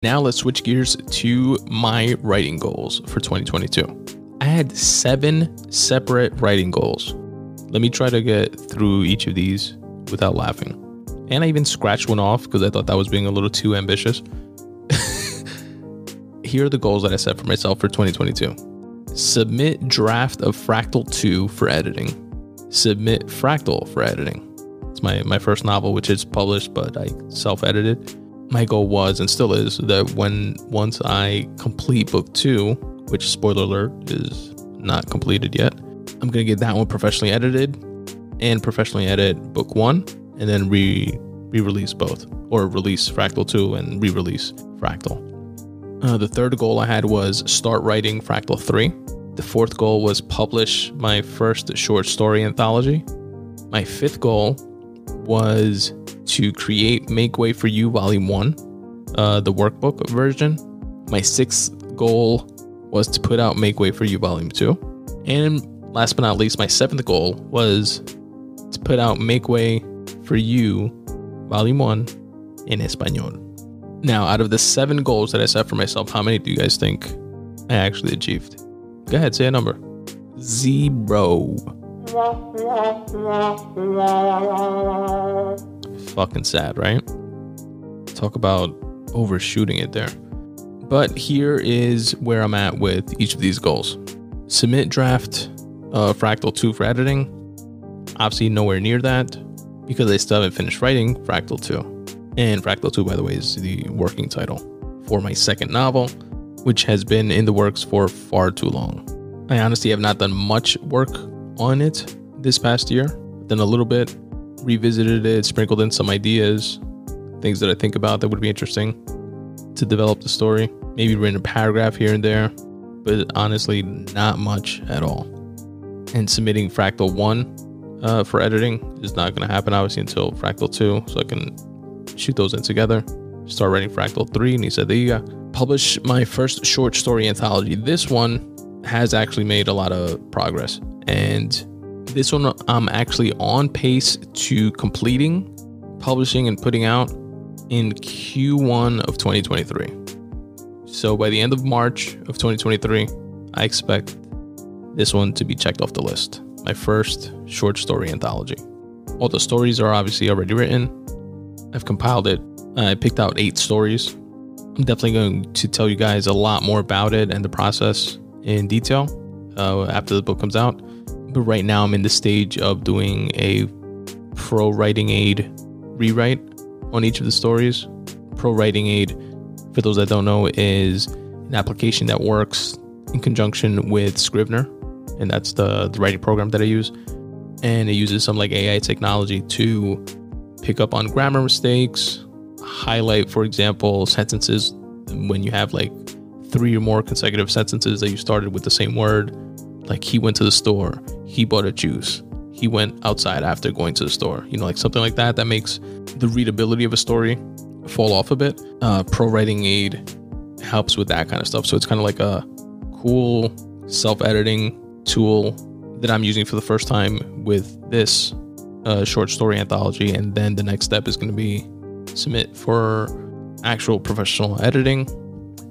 Now let's switch gears to my writing goals for 2022. I had 7 separate writing goals. Let me try to get through each of these without laughing. And I even scratched one off because I thought that was being a little too ambitious. Here are the goals that I set for myself for 2022. Submit draft of FRACTAL 2 for editing. Submit FRACTAL for editing. It's my first novel, which is published, but I self-edited. My goal was, and still is, that once I complete book 2, which, spoiler alert, is not completed yet, I'm going to get that one professionally edited and professionally edit book 1, and then re-release both, or release FRACTAL 2 and re-release FRACTAL. The third goal I had was start writing FRACTAL 3. The fourth goal was publish my first short story anthology. My fifth goal was to create Make Way for You Volume 1, the workbook version. My sixth goal was to put out Make Way for You Volume 2. And last but not least, my seventh goal was to put out Make Way for You Volume 1 in Espanol. Now, out of the 7 goals that I set for myself, how many do you guys think I actually achieved? Go ahead, say a number. 0. Fucking sad, right? Talk about overshooting it there. But here is where I'm at with each of these goals. Submit draft FRACTAL 2 for editing. Obviously nowhere near that because I still haven't finished writing FRACTAL 2. And FRACTAL 2, by the way, is the working title for my second novel, which has been in the works for far too long. I honestly have not done much work on it this past year. Done a little bit, revisited it, sprinkled in some ideas, things that I think about that would be interesting to develop the story. Maybe written a paragraph here and there, but honestly, not much at all. And submitting FRACTAL 1 for editing is not going to happen, obviously, until FRACTAL 2, so I can shoot those in together. Start writing FRACTAL 3, and he said, there you go. Publish my first short story anthology. This one has actually made a lot of progress, and this one I'm actually on pace to completing, publishing, and putting out in Q1 of 2023. So by the end of March of 2023, I expect this one to be checked off the list. My first short story anthology. All the stories are obviously already written. I've compiled it. I picked out 8 stories. I'm definitely going to tell you guys a lot more about it and the process in detail after the book comes out. But right now I'm in the stage of doing a pro writing aid rewrite on each of the stories. Pro writing aid, for those that don't know, is an application that works in conjunction with Scrivener, and that's the writing program that I use. And it uses some like AI technology to pick up on grammar mistakes, highlight, for example, sentences when you have like 3 or more consecutive sentences that you started with the same word. Like, he went to the store, he bought a juice, he went outside after going to the store, like something like that makes the readability of a story fall off a bit. Pro writing aid helps with that kind of stuff. So it's kind of like a cool self-editing tool that I'm using for the first time with this short story anthology. And then the next step is going to be submit for actual professional editing,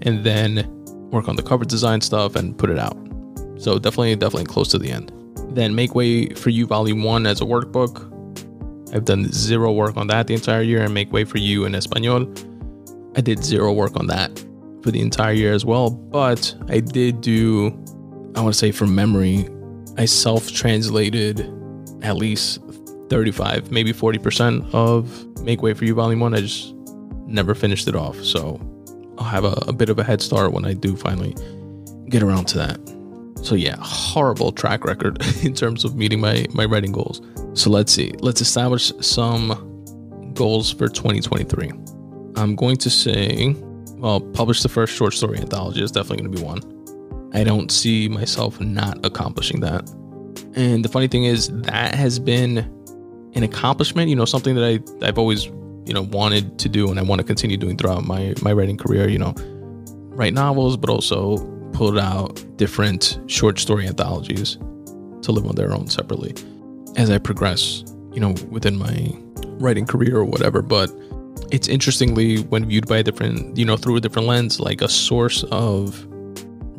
and then work on the cover design stuff and put it out. So definitely close to the end. Then Make Way for You Volume 1 as a workbook. I've done 0 work on that the entire year. And Make Way for You in Espanol, I did 0 work on that for the entire year as well. But I did do, I want to say from memory, I self-translated at least 35, maybe 40% of Make Way for You Volume 1. I just never finished it off. So I'll have a bit of a head start when I do finally get around to that. So yeah, horrible track record in terms of meeting my writing goals. So let's see. Let's establish some goals for 2023. I'm going to say, well, publish the first short story anthology is definitely going to be one. I don't see myself not accomplishing that. And the funny thing is, that has been an accomplishment, something that I've always, wanted to do, and I want to continue doing throughout my writing career, write novels, but also pull out different short story anthologies to live on their own separately as I progress, within my writing career or whatever. But it's interestingly, when viewed by a different, through a different lens, like a source of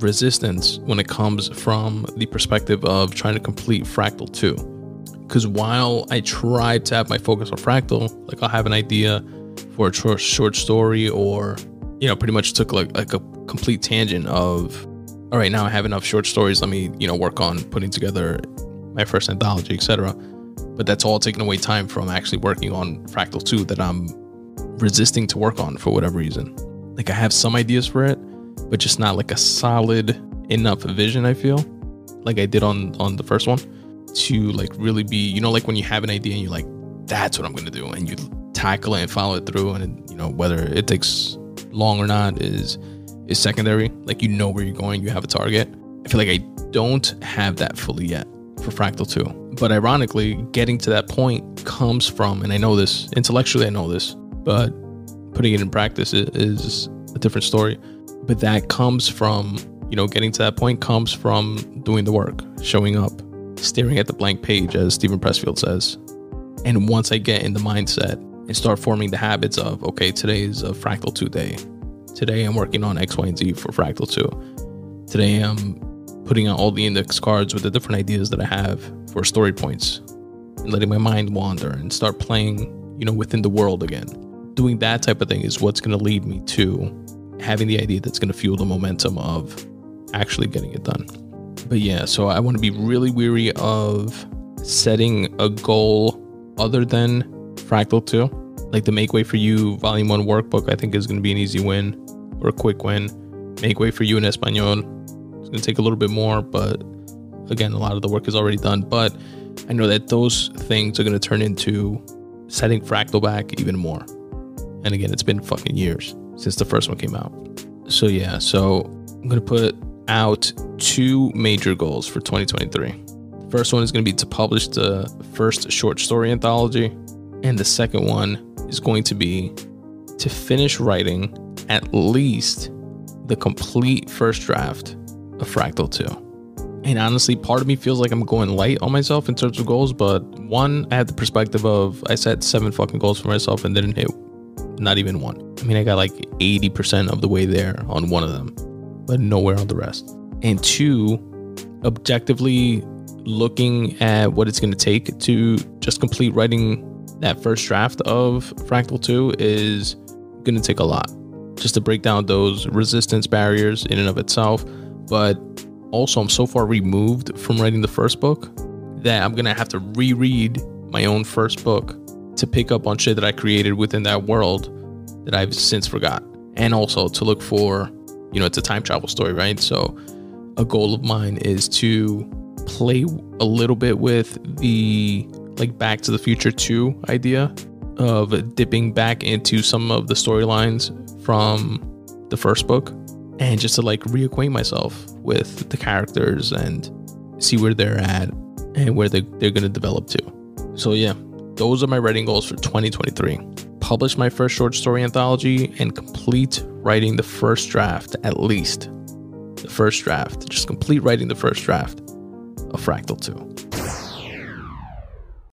resistance when it comes from the perspective of trying to complete Fractal 2. Because while I tried to have my focus on Fractal, like I'll have an idea for a short story, or, pretty much took like a complete tangent of, all right, now I have enough short stories. Let me, work on putting together my first anthology, etc. But that's all taking away time from actually working on Fractal 2 that I'm resisting to work on for whatever reason. Like I have some ideas for it, but just not like a solid enough vision, I feel, like I did on the first one, to like really be, like when you have an idea and you're like, that's what I'm going to do, and you tackle it and follow it through, and whether it takes long or not is secondary. Like where you're going, you have a target. I feel like I don't have that fully yet for Fractal 2. But ironically, getting to that point comes from, and I know this intellectually, I know this, but putting it in practice is a different story. But that comes from, getting to that point comes from doing the work, showing up, staring at the blank page, as Stephen Pressfield says. And once I get in the mindset and start forming the habits of, okay, today is a Fractal 2 day. Today I'm working on X, Y, and Z for Fractal 2. Today I'm putting out all the index cards with the different ideas that I have for story points, and letting my mind wander and start playing, within the world again. Doing that type of thing is what's going to lead me to having the idea that's going to fuel the momentum of actually getting it done. But yeah, so I want to be really weary of setting a goal other than Fractal 2. Like the Make Way For You Volume 1 workbook, I think is going to be an easy win, or a quick win. Make Way For You in Espanol, it's going to take a little bit more, but again, a lot of the work is already done. But I know that those things are going to turn into setting Fractal back even more. And again, it's been fucking years since the first one came out. So yeah, so I'm going to put out 2 major goals for 2023. The first one is going to be to publish the first short story anthology. And the second one is going to be to finish writing at least the complete first draft of Fractal 2. And honestly, part of me feels like I'm going light on myself in terms of goals, but one, I have the perspective of I set 7 fucking goals for myself and didn't hit not even one. I mean, I got like 80% of the way there on one of them, but nowhere on the rest. And 2, objectively looking at what it's going to take to just complete writing that first draft of Fractal 2 is going to take a lot, just to break down those resistance barriers in and of itself. But also, I'm so far removed from writing the first book that I'm going to have to reread my own first book to pick up on shit that I created within that world that I've since forgot. And also to look for, it's a time travel story, right? So a goal of mine is to play a little bit with the like Back to the Future 2 idea of dipping back into some of the storylines from the first book, and just to like reacquaint myself with the characters and see where they're at and where they're going to develop to. So yeah, those are my writing goals for 2023. Publish my first short story anthology and complete writing the first draft, at least the first draft. Just complete writing the first draft of Fractal 2.